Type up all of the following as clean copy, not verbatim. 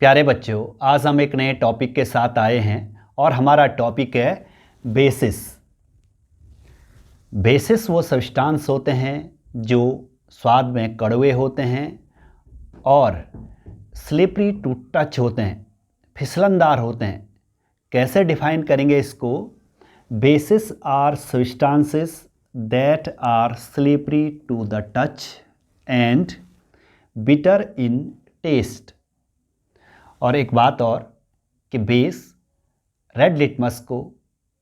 प्यारे बच्चों, आज हम एक नए टॉपिक के साथ आए हैं और हमारा टॉपिक है बेसिस। बेसिस वो सब्सटेंस होते हैं जो स्वाद में कड़वे होते हैं और स्लिपरी टू टच होते हैं, फिसलनदार होते हैं। कैसे डिफाइन करेंगे इसको? Bases are substances that are slippery to the touch and bitter in taste. और एक बात और कि बेस रेड लिटमस को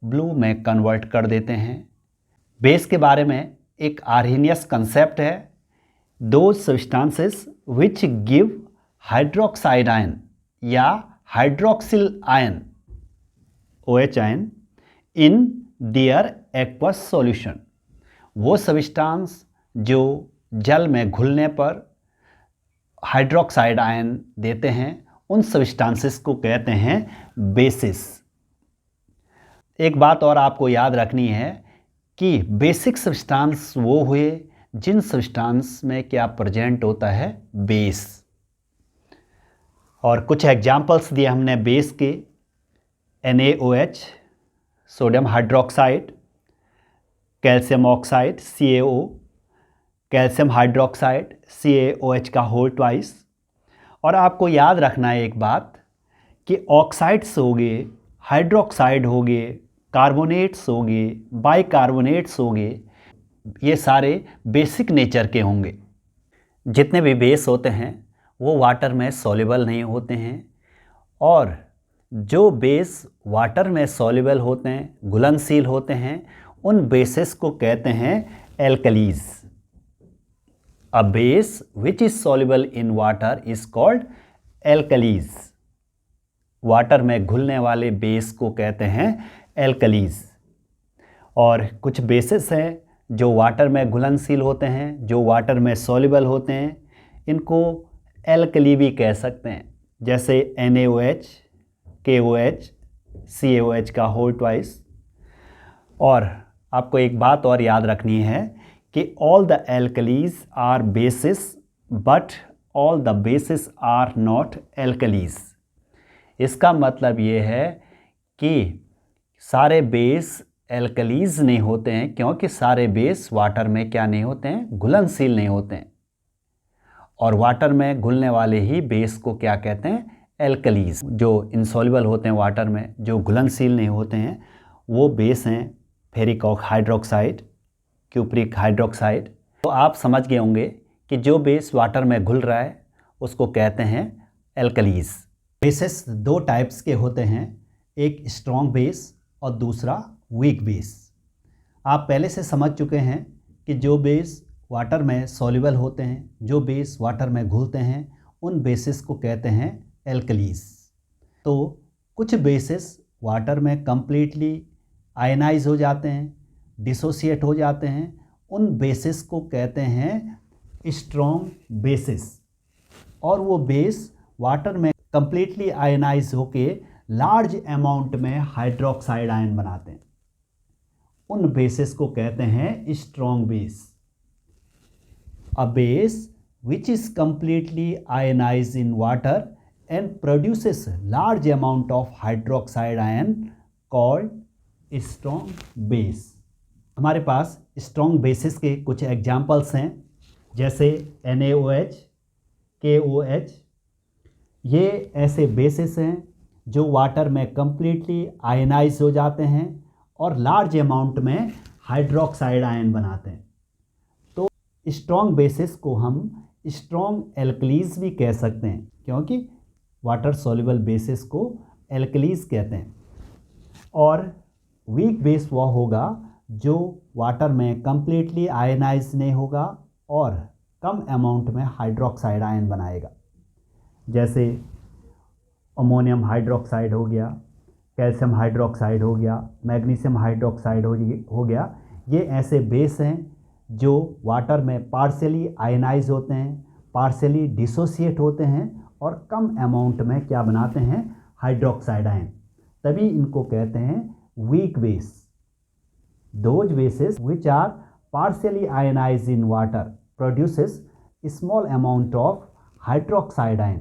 ब्लू में कन्वर्ट कर देते हैं। बेस के बारे में एक आर्हेनियस कंसेप्ट है, those substances which give hydroxide ion या hydroxyl ion OH ion in their aqueous solution. वो सब्सटेंस जो जल में घुलने पर हाइड्रोक्साइड आयन देते हैं, उन सब्सटेंसेस को कहते हैं बेसिस। एक बात और आपको याद रखनी है कि बेसिक सब्सटेंस वो हुए जिन सब्सटेंस में क्या प्रेजेंट होता है, बेस। और कुछ एग्जांपल्स दिए हमने बेस के, NaOH sodium hydroxide, calcium oxide CaO, calcium hydroxide CaOH का होल ट्वाइस। और आपको याद रखना है एक बात कि ऑक्साइड्स हो गए, हाइड्रोक्साइड हो गए, कार्बोनेट्स हो गए, बाइकार्बोनेट्स हो गए, ये सारे बेसिक नेचर के होंगे। जितने भी बेस होते हैं वो वाटर में सॉल्युबल नहीं होते हैं, और जो बेस वाटर में सॉल्युबल होते हैं, घुलनशील होते हैं, उन बेसिस को कहते हैं alkalis. A base which is soluble in water is called alkalis. Water में घुलने वाले बेस को कहते हैं एल्कलीज। और कुछ बेसिस हैं जो वाटर में घुलनशील होते हैं, जो वाटर में सॉल्युबल होते हैं, इनको एल्कली भी कह सकते हैं, जैसे NaOH, KOH, CaOH का होल ट्वाइस। और आपको एक बात और याद रखनी है कि all the alkalis are bases but all the bases are not alkalis। इसका मतलब ये है कि सारे बेस एल्कलीज नहीं होते हैं, क्योंकि सारे बेस वाटर में क्या नहीं होते हैं, घुलनशील नहीं होते हैं। और वाटर में घुलने वाले ही बेस को क्या कहते हैं, एल्कलीज। जो इंसॉल्युबल होते हैं वाटर में, जो घुलनशील नहीं होते हैं, वो बेस हैं फेरिक हाइड्रोक्साइड, क्यूप्रिक हाइड्रोक्साइड। तो आप समझ गए होंगे कि जो बेस वाटर में घुल रहा है उसको कहते हैं एल्कलीज। बेसेस दो टाइप्स के होते हैं, एक स्ट्रॉन्ग बेस और दूसरा वीक बेस। आप पहले से समझ चुके हैं कि जो बेस वाटर में सॉल्युबल होते हैं, जो बेस वाटर में घुलते हैं, उन बेसिस को कहते हैं एल्कलीज। तो कुछ बेसिस वाटर में कंप्लीटली आयनाइज हो जाते हैं, डिसोसिएट हो जाते हैं, उन बेसिस को कहते हैं स्ट्रॉन्ग बेसिस। और वो बेस वाटर में कंप्लीटली आयनाइज होके लार्ज अमाउंट में हाइड्रोक्साइड आयन बनाते हैं, उन बेसिस को कहते हैं strong base. A base which is completely ionise in water and produces large amount of hydroxide ion called strong base. हमारे पास स्ट्रॉन्ग बेसिस के कुछ एग्जाम्पल्स हैं, जैसे NaOH, KOH। ये ऐसे बेसिस हैं जो वाटर में कंप्लीटली आयनाइज हो जाते हैं और लार्ज अमाउंट में हाइड्रोक्साइड आयन बनाते हैं। तो स्ट्रॉन्ग बेसिस को हम स्ट्रॉन्ग एल्कलीज भी कह सकते हैं, क्योंकि वाटर सॉल्युबल बेसिस को एल्कलीज कहते हैं। और वीक बेस वह होगा जो वाटर में कंप्लीटली आयनाइज नहीं होगा और कम अमाउंट में हाइड्रोक्साइड आयन बनाएगा, जैसे अमोनियम हाइड्रोक्साइड हो गया, कैल्शियम हाइड्रोक्साइड हो गया, मैग्नीशियम हाइड्रोक्साइड हो गया। ये ऐसे बेस हैं जो वाटर में पार्शियली आयनाइज होते हैं, पार्शियली डिसोसिएट होते हैं और कम अमाउंट में क्या बनाते हैं, हाइड्रोक्साइड आयन। तभी इनको कहते हैं weak base. Those bases which are partially ionized in water produces a small amount of hydroxide ion.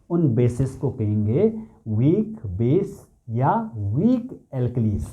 उन बेसिस को कहेंगे वीक बेस या वीक एल्कलीस।